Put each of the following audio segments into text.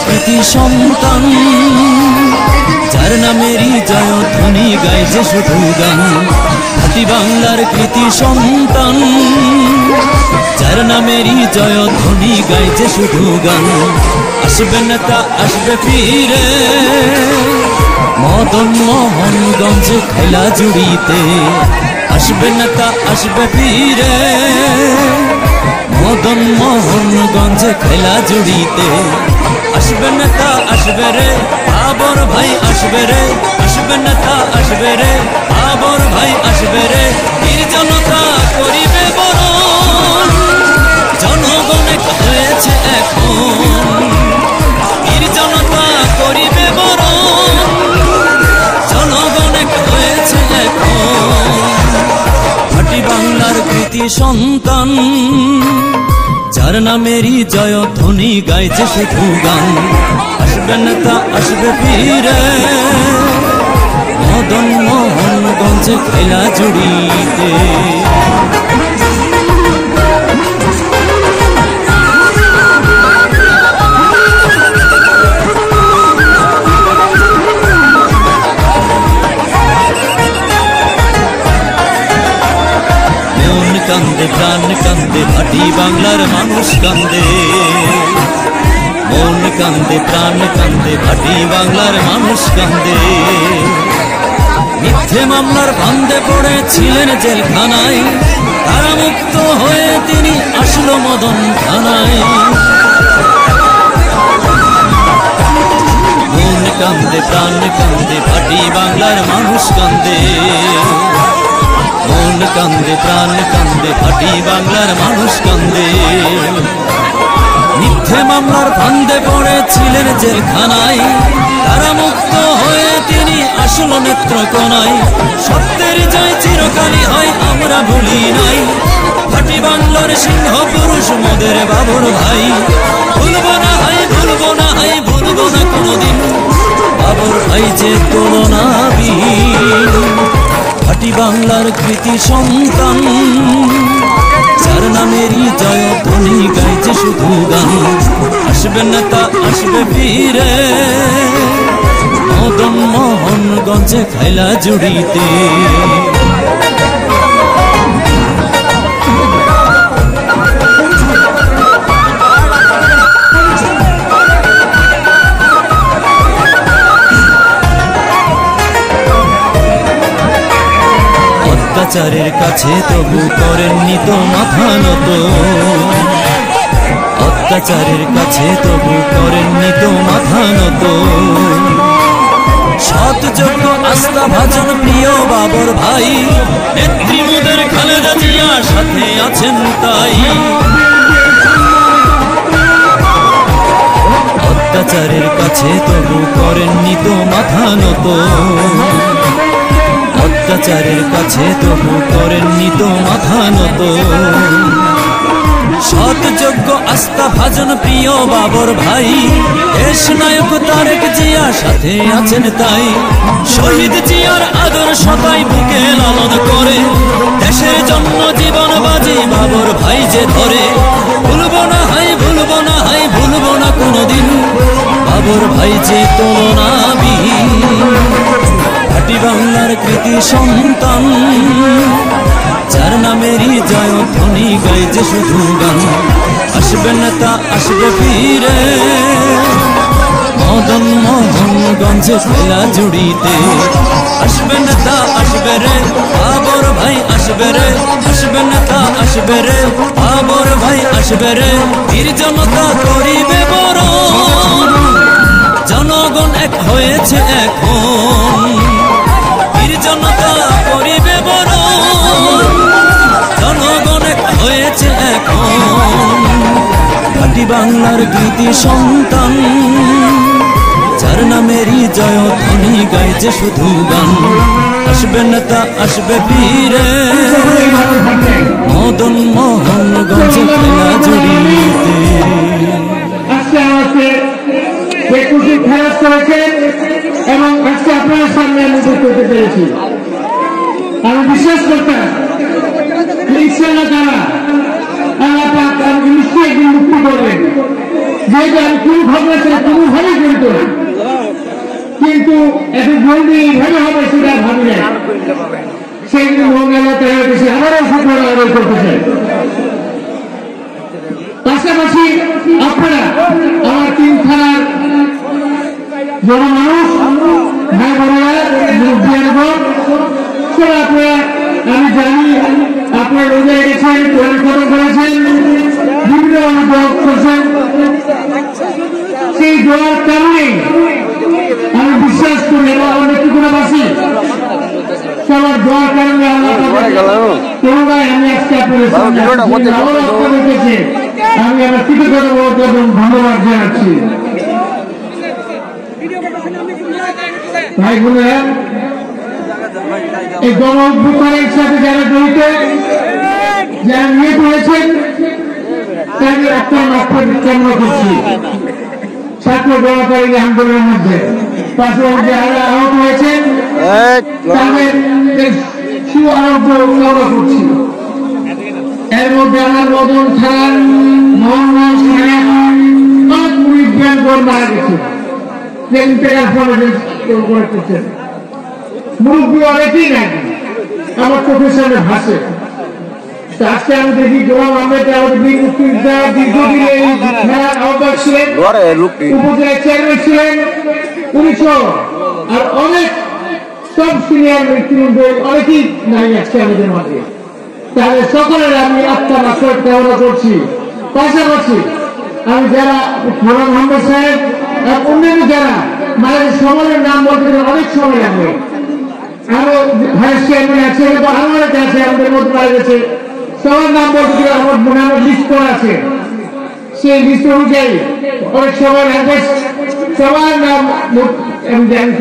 কৃতি সন্তান, যার নামেরই জয়ধ্বনি গাইছে শুধু গান। খাঁটি বাংলার কৃতি সন্তান, যার নামেরই জয়ধ্বনি গাইছে শুধু গান। আসবে নেতা আসবে ফিরে, মদন মোহনগঞ্জ খেলা জুড়িতে। আসবে নেতা আসবে ফিরে, মদন মোহনগঞ্জ খেলা জুড়িতে। আসবে নেতা আসবে রে, বাবর ভাই আসবে রে। আসবে নেতা আসবে রে, বাবর ভাই আসবে রে। বীর জনতা করিবে বরণ, জনগণ হয়েছে এখন। বীর জনতা করিবে বরণ, জনগণ হয়েছে এখন। খাঁটি বাংলার কৃতি সন্তান, যার নামেরই জয়ধ্বনি গাইছে শুধু গান। আসবে নেতা আসবে ফিরে, মদন মোহনগঞ্জ খেলা জুড়িতে। কান্দে প্রাণ কান্দে, খাঁটি বাংলার মানুষ কান্দে। মন কান্দে প্রাণ কান্দে, খাঁটি বাংলার মানুষ কান্দে। মিথ্যে মামলার ফান্দে পড়েছিলেন জেলখানায়, কারামুক্ত হয়ে তিনি আসলো মদন থানায়। মন কান্দে প্রাণ কান্দে, খাঁটি বাংলার মানুষ কান্দে। মন কান্দে প্রাণ কান্দে, খাঁটি বাংলার মানুষ কান্দে। মিথ্যে মামলার ফান্দে পড়েছিলেন জেলখানায়, কারামুক্ত হয়ে তিনি আসলো নেত্রকোনায়। সত্যের জয় চিরকালই হয় আমরা ভুলি নাই, খাঁটি বাংলার সিংহ পুরুষ মোদের বাবর ভাই। ভুলবো না হাই ভুলবো না হাই ভুলবো না কোনোদিন, বাবর ভাই যে তুলনাবিহীন। খাঁটি বাংলার কৃতি সন্তান, যার নামেরই জয়ধ্বনি গাইছে শুধু গান। আসবে নেতা আসবে ফিরে, মদন মোহনগঞ্জ খেলা জুড়িতে। অত্যাচারের কাছে তবু করেননি তো মাথা নত, অত্যাচারের কাছে তবু করেননি তো মাথা নত। সৎ যোগ্য আস্থা ভাজন প্রিয় বাবর ভাই, নেত্রী মোদের খালেদা জিয়া সাথে আছেন তাই। অত্যাচারের কাছে তবু করেননি তো মাথা নত, অত্যাচারের কাছে তবু করেননি তো মাথা নত। সৎ যোগ্য আস্থা ভাজন প্রিয় বাবর ভাই, দেশ নায়ক তারেক জিয়া সাথে আছেন তাই। শহীদ জিয়ার আদর্শতাই বুকে লালন করে, দেশের জন্য জীবন বাজি বাবর ভাই যে ধরে। ভুলবো না হাই ভুলবো না হাই ভুলবো না কোনোদিন, বাবর ভাই যে তুলনাবিহীন। খাঁটি বাংলার কৃতি সন্তান, যার নামেরই জয়ধ্বনি গাইছে শুধু গান। আসবে নেতা আসবে ফিরে, মদন মোহনগঞ্জ খেলা জুড়িতে। আসবে নেতা আসবে রে, বাবর ভাই আসবে রে। আসবে নেতা আসবে রে, বাবর ভাই আসবে রে। বীর জনতা করিবে বরণ, জনগণ এক হয়েছে এখন। বীর জনতা করিবে বরণ, জনগণ এক হয়েছে এখন। খাঁটি বাংলার কৃতি সন্তান, যার নামেরই জয়ধ্বনি গাইছে শুধু গান। আসবে নেতা আসবে ফিরে, মদন মোহনগঞ্জ খেলা জুড়িতে। এবং আজকে আপনার সামনে আমি করতে পেরেছি। আমি বিশ্বাস করতাম ইচ্ছা না তারা আল্লাহ পাক আমাকে নিশ্চয়ই একদিন মুক্তি করবেন। যেহেতু আমি কোন ঘটনার সাথে কোনোভাবেই জড়িত না, কিন্তু এত জলদি এইভাবে হবে সেটা ভাবি না। সেই জন্য মন আল্লাহ তাআলা কাছে আবারও শুকর আদায় করতে চাই। পাশাপাশি আপনারা আমার 3 থানার জনমানুষ, ভাই বোনেরা, মুরব্বিয়ানগণ, সবাই আপনারা, আমি জানি আপনারা রোজা গেছেন, কোরআন খতম করেছেন, বিভিন্ন দোয়া করছেন। সেই দোয়ার কারণে আমি বিশ্বাস করি এবং অনেক গুণাবাসী সবার দোয়ার কারণে আল্লাহ করুণায় আমি আজকে আপনাদের সামনে আমি আমার কৃতজ্ঞতা এবং ধন্যবাদ জানাচ্ছি। ভাই বোনেরা, এই গণ অভ্যুত্থানের সাথে যারা জড়িত, যারা নিহত হয়েছেন, তাদের একটা মাত্র কামনা করছি। ছাত্র জনতার আন্দোলনের মধ্যে পাশাপাশি যারা আহত হয়েছেন তাদের সুআরোগ্য কামনা করছি। এর মধ্যে আমার মদন খান, মোহাম্মদ খান, অনেক মুরব্বিয়ানগণ মারা গেছে, মুরব্বী অনেকেই নাই আমার চোখের সামনে ভাসে। আজকে আমি দেখি গোলাম আহমেদ আমাদের বীর মুক্তিযোদ্ধা, দীর্ঘদিন এই খেলার আহ্বায়ক ছিলেন, উপজেলা চেয়ারম্যান ছিলেন 1900, আর অনেক সব সিনিয়র ব্যক্তিবৃন্দ অনেকেই নাই আজকে আমাদের মাঝে। তাহলে সকলের আমি আত্মা মাত্র কামনা করছি। পাশাপাশি আমি যারা গোলাম আহমেদ সাহেব আর অন্যান্য যারা মারা গেছে সকলের নাম বলতে অনেক সময় লাগবে। আরো ভাইস চেয়ারম্যান আছে, আরো অনেকে আছে আমাদের মধ্যে মারা গেছে, সবার নাম বলতে গেলে আমার মনে আমার লিস্ট করা আছে। সেই লিস্ট অনুযায়ী অনেক সময় লাগবে, সবার নাম আমি জানি,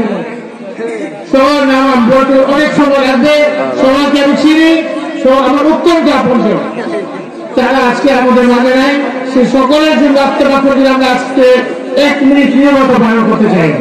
সবার নাম বলতে অনেক সময় লাগবে। সবাইকে আমি চিনি, আমার অত্যন্ত আপনজন যারা আজকে আমাদের মাঝে নাই, সেই সকলের জন্য আত্মপাত্র দিয়ে আমরা আজকে 1 মিনিট নীরবতা পালন করতে চাই।